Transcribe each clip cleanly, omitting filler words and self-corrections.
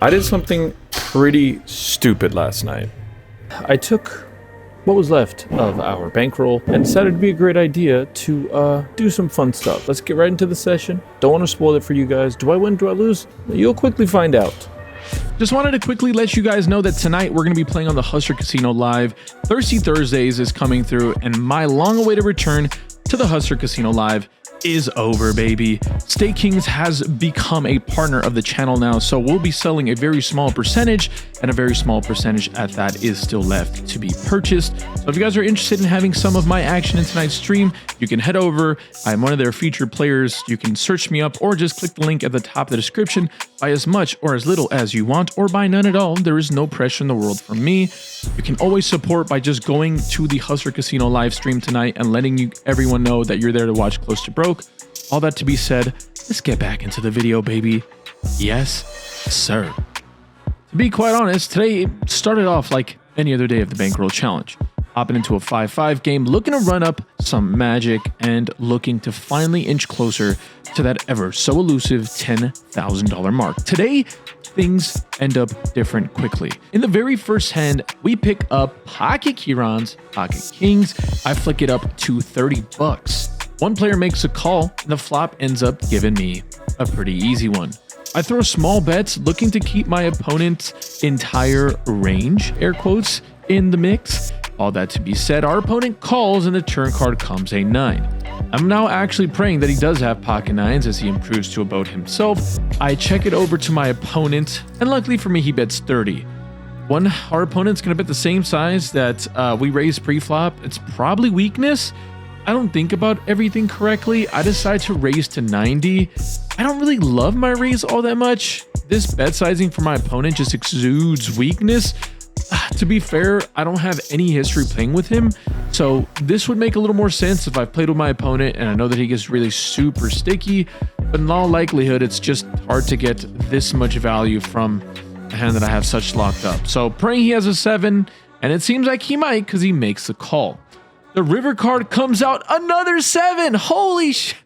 I did something pretty stupid last night. I took what was left of our bankroll and decided it'd be a great idea to do some fun stuff. Let's get right into the session. Don't want to spoil it for you guys. Do I win? Do I lose? You'll quickly find out. Just wanted to quickly let you guys know that tonight we're going to be playing on the Hustler Casino Live. Thirsty Thursdays is coming through, and my long-awaited return to the Hustler Casino Live is over, baby. Stake Kings has become a partner of the channel now, so we'll be selling a very small percentage, and a very small percentage at that is still left to be purchased. So if you guys are interested in having some of my action in tonight's stream, you can head over. I'm one of their featured players. You can search me up or just click the link at the top of the description. Buy as much or as little as you want, or buy none at all. There is no pressure in the world from me. You can always support by just going to the Hustler Casino live stream tonight and letting everyone know that you're there to watch Close to Broke. All that to be said, let's get back into the video, baby. Yes, sir. To be quite honest, today it started off like any other day of the Bankroll Challenge. Hopping into a 5-5 game, looking to run up some magic and looking to finally inch closer to that ever so elusive $10,000 mark. Today, things end up different quickly. In the very first hand, we pick up pocket Kirans, pocket kings. I flick it up to 30 bucks. One player makes a call, and the flop ends up giving me a pretty easy one. I throw small bets, looking to keep my opponent's entire range, air quotes, in the mix. All that to be said, our opponent calls, and the turn card comes a 9. I'm now actually praying that he does have pocket 9s as he improves to a boat himself. I check it over to my opponent, and luckily for me, he bets 30. Our opponent's going to bet the same size that we raised pre-flop. It's probably weakness. I don't think about everything correctly. I decide to raise to 90. I don't really love my raise all that much. This bet sizing for my opponent just exudes weakness. To be fair, I don't have any history playing with him, so this would make a little more sense if I played with my opponent and I know that he gets really super sticky, but in all likelihood, it's just hard to get this much value from a hand that I have such locked up. So praying he has a 7, and it seems like he might because he makes the call. The river card comes out, another 7. Holy shit.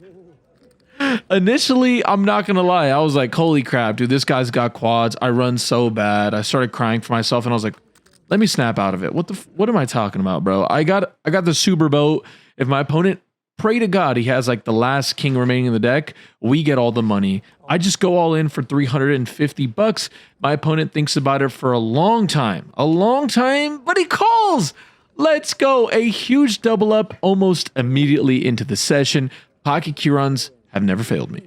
Initially, I'm not gonna lie, I was like, holy crap, dude, this guy's got quads. I run so bad. I started crying for myself, and I was like, let me snap out of it. What am I talking about, bro? I got the super boat. If my opponent, pray to God, he has like the last king remaining in the deck, we get all the money. I just go all in for 350 bucks. My opponent thinks about it for a long time, but he calls. Let's go. A huge double up almost immediately into the session. Pocket Kirans have never failed me.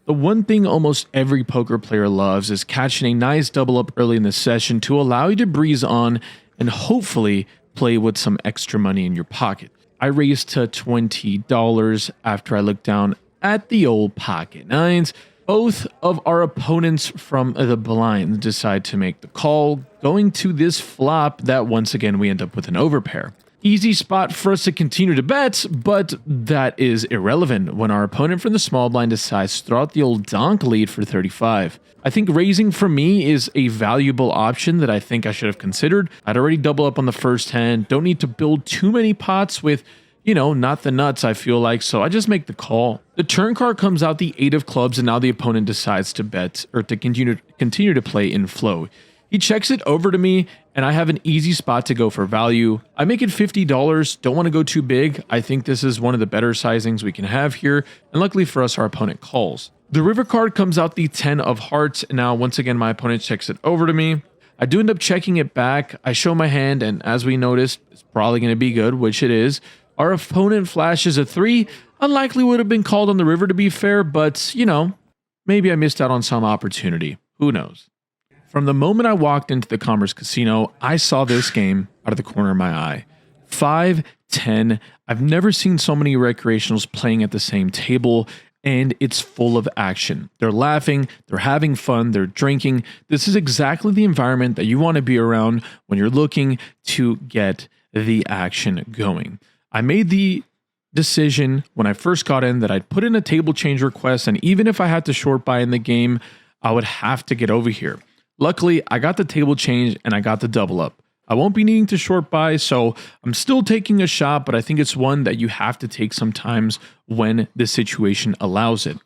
The one thing almost every poker player loves is catching a nice double up early in the session to allow you to breeze on and hopefully play with some extra money in your pocket. I raised to $20 after I looked down at the old pocket 9s. Both of our opponents from the blind decide to make the call, going to this flop that once again we end up with an overpair. Easy spot for us to continue to bet, but that is irrelevant when our opponent from the small blind decides to throw out the old donk lead for 35. I think raising for me is a valuable option that I think I should have considered. I'd already double up on the first hand, don't need to build too many pots with, you know, not the nuts, I feel like, so I just make the call. The turn card comes out the 8 of clubs, and now the opponent decides to bet or to continue to play in flow. He checks it over to me, and I have an easy spot to go for value. I make it $50, don't want to go too big. I think this is one of the better sizings we can have here, and luckily for us, our opponent calls. The river card comes out the 10 of hearts, and now once again, my opponent checks it over to me. I do end up checking it back. I show my hand, and as we noticed, it's probably going to be good, which it is. Our opponent flashes a 3. Unlikely would have been called on the river, to be fair, but, you know, maybe I missed out on some opportunity. Who knows? From the moment I walked into the Commerce Casino, I saw this game out of the corner of my eye. 5-10. I've never seen so many recreationals playing at the same table, and it's full of action. They're laughing, they're having fun, they're drinking. This is exactly the environment that you want to be around when you're looking to get the action going. I made the decision when I first got in that I'd put in a table change request, and even if I had to short buy in the game, I would have to get over here. Luckily, I got the table change and I got the double up. I won't be needing to short buy, so I'm still taking a shot, but I think it's one that you have to take sometimes when the situation allows it.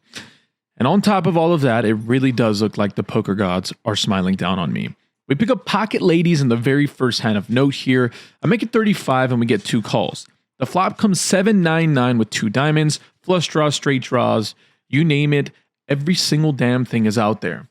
And on top of all of that, it really does look like the poker gods are smiling down on me. We pick up pocket ladies in the very first hand of note here. I make it 35 and we get 2 calls. The flop comes 7-9-9 with 2 diamonds, flush draws, straight draws, you name it. Every single damn thing is out there.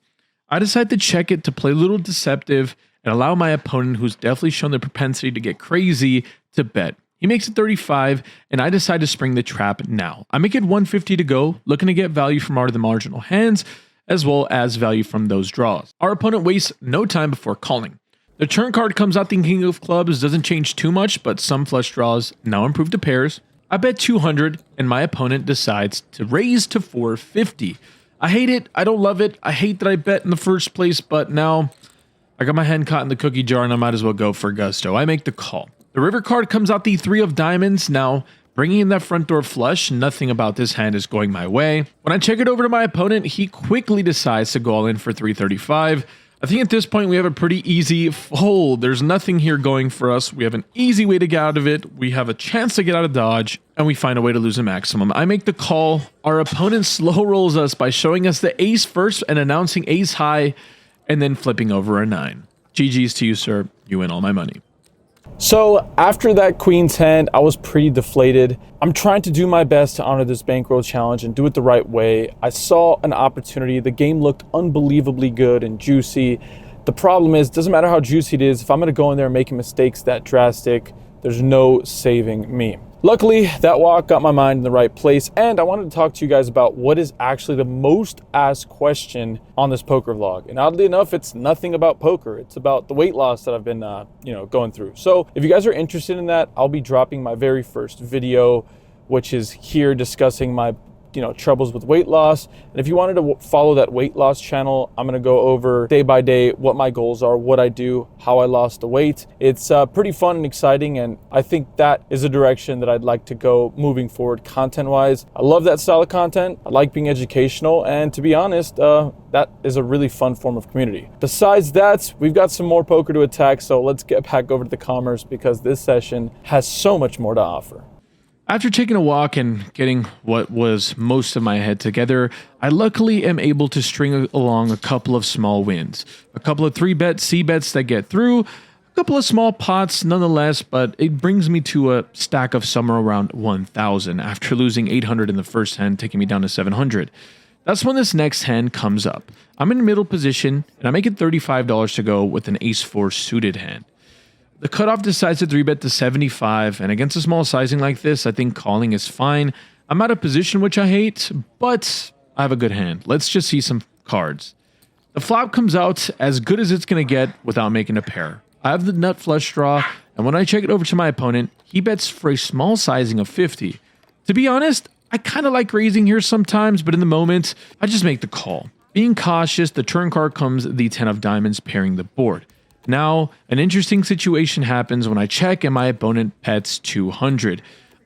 I decide to check it to play a little deceptive and allow my opponent, who's definitely shown the propensity to get crazy, to bet. He makes it 35, and I decide to spring the trap now. I make it 150 to go, looking to get value from our the marginal hands, as well as value from those draws. Our opponent wastes no time before calling. The turn card comes out the king of clubs, doesn't change too much, but some flush draws now improve to pairs. I bet 200, and my opponent decides to raise to 450. I hate it, I don't love it, I hate that I bet in the first place, but now I got my hand caught in the cookie jar and I might as well go for gusto. I make the call. The river card comes out the 3 of diamonds. Now, bringing in that front door flush, nothing about this hand is going my way. When I check it over to my opponent, he quickly decides to go all in for 335. I think at this point we have a pretty easy fold. There's nothing here going for us. We have an easy way to get out of it. We have a chance to get out of dodge, and we find a way to lose a maximum. I make the call. Our opponent slow rolls us by showing us the ace first and announcing ace high, and then flipping over a 9. GG's to you, sir. You win all my money. So after that queen's hand, I was pretty deflated. I'm trying to do my best to honor this bankroll challenge and do it the right way. I saw an opportunity. The game looked unbelievably good and juicy. The problem is, it doesn't matter how juicy it is, if I'm gonna go in there making mistakes that drastic, there's no saving me. Luckily, that walk got my mind in the right place, and I wanted to talk to you guys about what is actually the most asked question on this poker vlog. And oddly enough, it's nothing about poker. It's about the weight loss that I've been going through. So if you guys are interested in that, I'll be dropping my very first video, which is here discussing my troubles with weight loss. And if you wanted to follow that weight loss channel, I'm going to go over day by day what my goals are, what I do, how I lost the weight. It's pretty fun and exciting, and I think that is a direction that I'd like to go moving forward content wise. I love that style of content. I like being educational, and to be honest, that is a really fun form of community. Besides that, we've got some more poker to attack, so let's get back over to the commerce because this session has so much more to offer. After taking a walk and getting what was most of my head together, I luckily am able to string along a couple of small wins. A couple of 3-bet C-bets that get through, a couple of small pots nonetheless, but it brings me to a stack of somewhere around 1,000 after losing 800 in the first hand, taking me down to 700. That's when this next hand comes up. I'm in middle position, and I make it $35 to go with an ace-4 suited hand. The cutoff decides to 3-bet to 75, and against a small sizing like this, I think calling is fine. I'm out of position, which I hate, but I have a good hand. Let's just see some cards. The flop comes out as good as it's going to get without making a pair. I have the nut flush draw, and when I check it over to my opponent, he bets for a small sizing of 50. To be honest, I kind of like raising here sometimes, but in the moment, I just make the call. Being cautious, the turn card comes the 10 of diamonds pairing the board. Now, an interesting situation happens when I check and my opponent bets 200.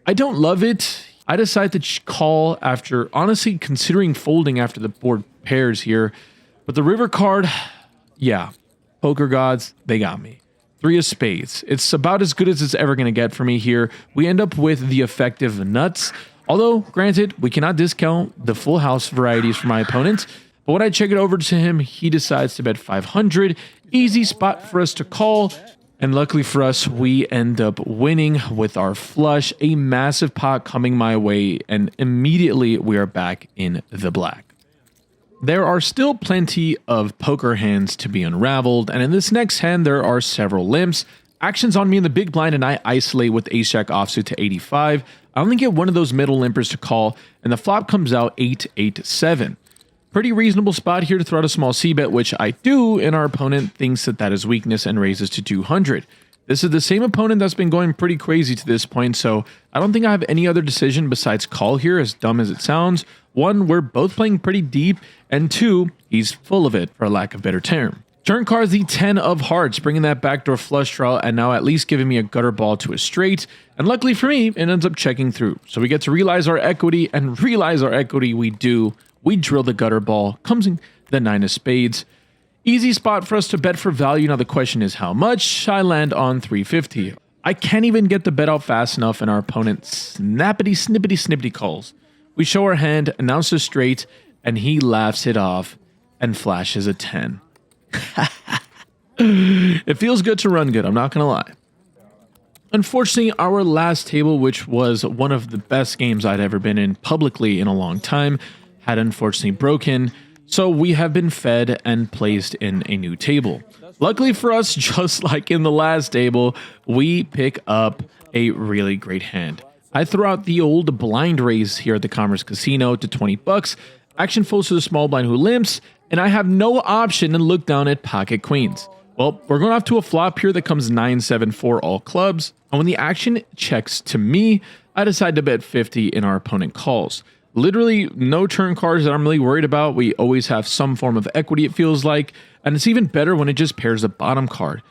I don't love it. I decide to call after honestly considering folding after the board pairs here. But the river card, yeah, poker gods, they got me. 3 of spades. It's about as good as it's ever going to get for me here. We end up with the effective nuts. Although, granted, we cannot discount the full house varieties for my opponent. But when I check it over to him, he decides to bet 500. Easy spot for us to call. And luckily for us, we end up winning with our flush. A massive pot coming my way. And immediately we are back in the black. There are still plenty of poker hands to be unraveled. And in this next hand, there are several limps. Action's on me in the big blind, and I isolate with ace-jack offsuit to 85. I only get one of those middle limpers to call. And the flop comes out 8-8-7. Pretty reasonable spot here to throw out a small c-bet, which I do, and our opponent thinks that that is weakness and raises to 200. This is the same opponent that's been going pretty crazy to this point, so I don't think I have any other decision besides call here, as dumb as it sounds. 1, we're both playing pretty deep, and 2, he's full of it, for lack of better term. Turn card's the 10 of hearts, bringing that backdoor flush draw, and now at least giving me a gutter ball to a straight, and luckily for me, it ends up checking through. So we get to realize our equity, and realize our equity we do. We drill the gutter ball, comes in the 9 of spades. Easy spot for us to bet for value. Now the question is how much? I land on 350. I can't even get the bet out fast enough, and our opponent snappity snippity calls. We show our hand, announce a straight, and he laughs it off and flashes a 10. It feels good to run good, I'm not gonna lie. Unfortunately, our last table, which was one of the best games I'd ever been in publicly in a long time, had unfortunately broken, so we have been fed and placed in a new table. Luckily for us, just like in the last table, we pick up a really great hand. I throw out the old blind raise here at the Commerce Casino to 20 bucks, action folds to the small blind who limps, and I have no option to look down at pocket queens. Well, we're going off to a flop here that comes 9-7 for all clubs, and when the action checks to me, I decide to bet 50 and our opponent calls. Literally no turn cards that I'm really worried about. We always have some form of equity, it feels like, and it's even better when it just pairs the bottom card.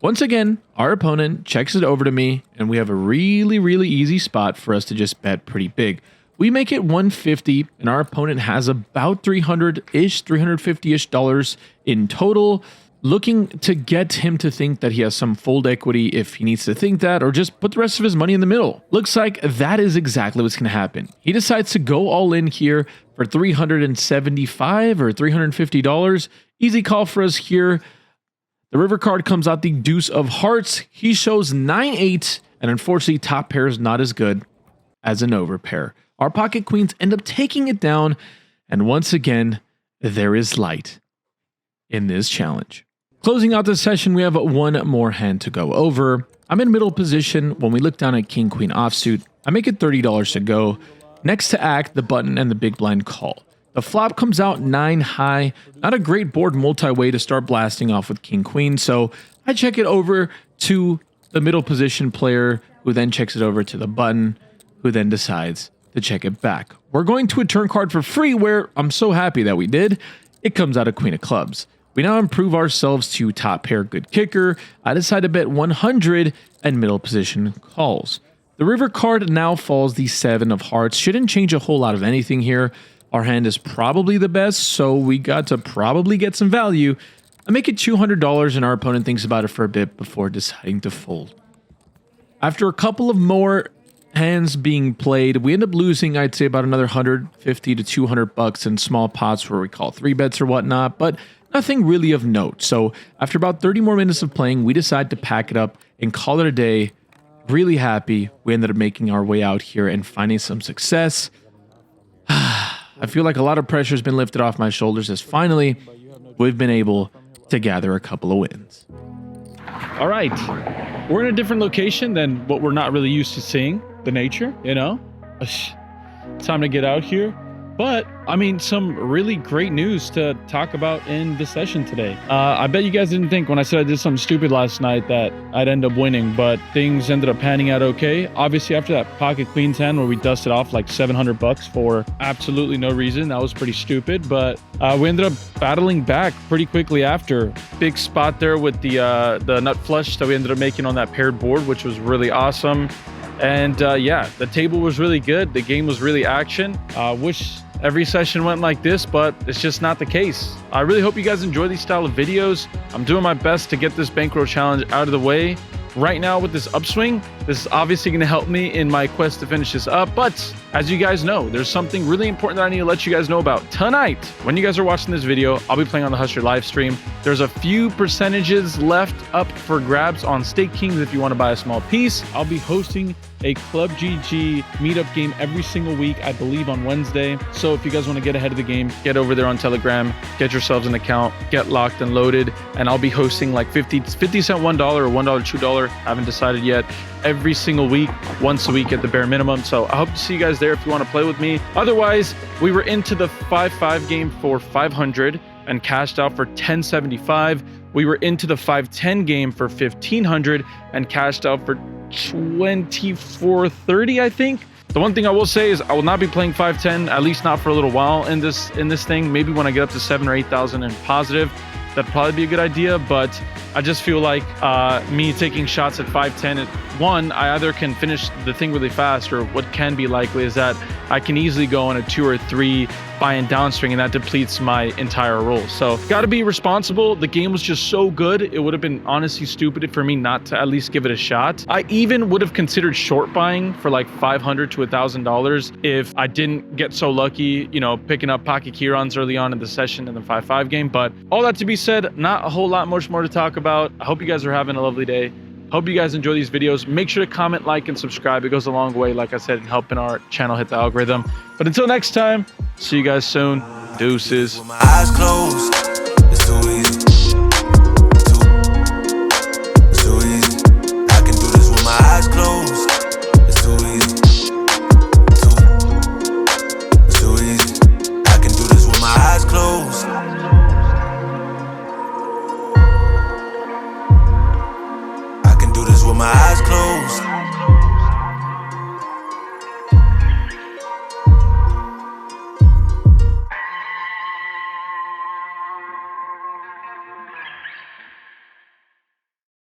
Once again, our opponent checks it over to me, and we have a really easy spot for us to just bet pretty big. We make it 150, and our opponent has about 300-ish, $350-ish dollars in total, looking to get him to think that he has some fold equity if he needs to think that, or just put the rest of his money in the middle. Looks like that is exactly what's going to happen. He decides to go all in here for $375 or $350. Easy call for us here. The river card comes out the deuce of hearts. He shows 9-8, and unfortunately top pair is not as good as an overpair. Our pocket queens end up taking it down, and once again, there is light in this challenge. Closing out this session, we have one more hand to go over. I'm in middle position. When we look down at king queen offsuit, I make it $30 to go. Next to act, the button and the big blind call. The flop comes out 9 high. Not a great board multi-way to start blasting off with king queen, so I check it over to the middle position player, who then checks it over to the button, who then decides to check it back. We're going to a turn card for free, where I'm so happy that we did. It comes out of queen of clubs. We now improve ourselves to top pair good kicker. I decide to bet 100 and middle position calls. The river card now falls the 7 of hearts. Shouldn't change a whole lot of anything here. Our hand is probably the best, so we got to probably get some value. I make it $200, and our opponent thinks about it for a bit before deciding to fold. After a couple of more hands being played, we end up losing, I'd say, about another 150 to 200 bucks in small pots where we call 3-bets or whatnot, but nothing really of note. So after about 30 more minutes of playing, we decide to pack it up and call it a day. Really happy we ended up making our way out here and finding some success. I feel like a lot of pressure has been lifted off my shoulders as finally we've been able to gather a couple of wins. All right, we're in a different location than what we're not really used to seeing, the nature, you know. Time to get out here. But, I mean, some really great news to talk about in the session today. I bet you guys didn't think when I said I did something stupid last night that I'd end up winning, but things ended up panning out okay. Obviously, after that pocket queens hand where we dusted off like 700 bucks for absolutely no reason, that was pretty stupid, but we ended up battling back pretty quickly after. Big spot there with the nut flush that we ended up making on that paired board, which was really awesome. And yeah, the table was really good. The game was really action. Wish every session went like this, but it's just not the case. I really hope you guys enjoy these style of videos. I'm doing my best to get this bankroll challenge out of the way. Right now with this upswing, this is obviously going to help me in my quest to finish this up. But as you guys know, there's something really important that I need to let you guys know about. Tonight, when you guys are watching this video, I'll be playing on the Hustler live stream. There's a few percentages left up for grabs on Stake Kings if you want to buy a small piece. I'll be hosting a Club GG meetup game every single week, I believe on Wednesday. So if you guys want to get ahead of the game, get over there on Telegram, get yourselves an account, get locked and loaded, and I'll be hosting like 50 cent $1 or $1 $2, haven't decided yet, every single week, once a week at the bare minimum. So I hope to see you guys there if you want to play with me. Otherwise, we were into the 5-5 game for 500 and cashed out for 1075. We were into the 5-10 game for 1500 and cashed out for 2430, I think. The one thing I will say is I will not be playing 5-10, at least not for a little while in this thing. Maybe when I get up to 7,000 or 8,000 in positive. that'd probably be a good idea. But I just feel like me taking shots at 5-10, one, I either can finish the thing really fast, or what can be likely is that I can easily go on a 2 or 3 buy and downswing, and that depletes my entire roll. So got to be responsible. The game was just so good. It would have been honestly stupid for me not to at least give it a shot. I even would have considered short buying for like $500 to $1,000 if I didn't get so lucky, you know, picking up pocket Kirons early on in the session in the 5-5 game. But all that to be said, not a whole lot much more to talk about. I hope you guys are having a lovely day. Hope you guys enjoy these videos. Make sure to comment, like, and subscribe. It goes a long way, like I said, in helping our channel hit the algorithm. But until next time, see you guys soon. Deuces. With my eyes closed.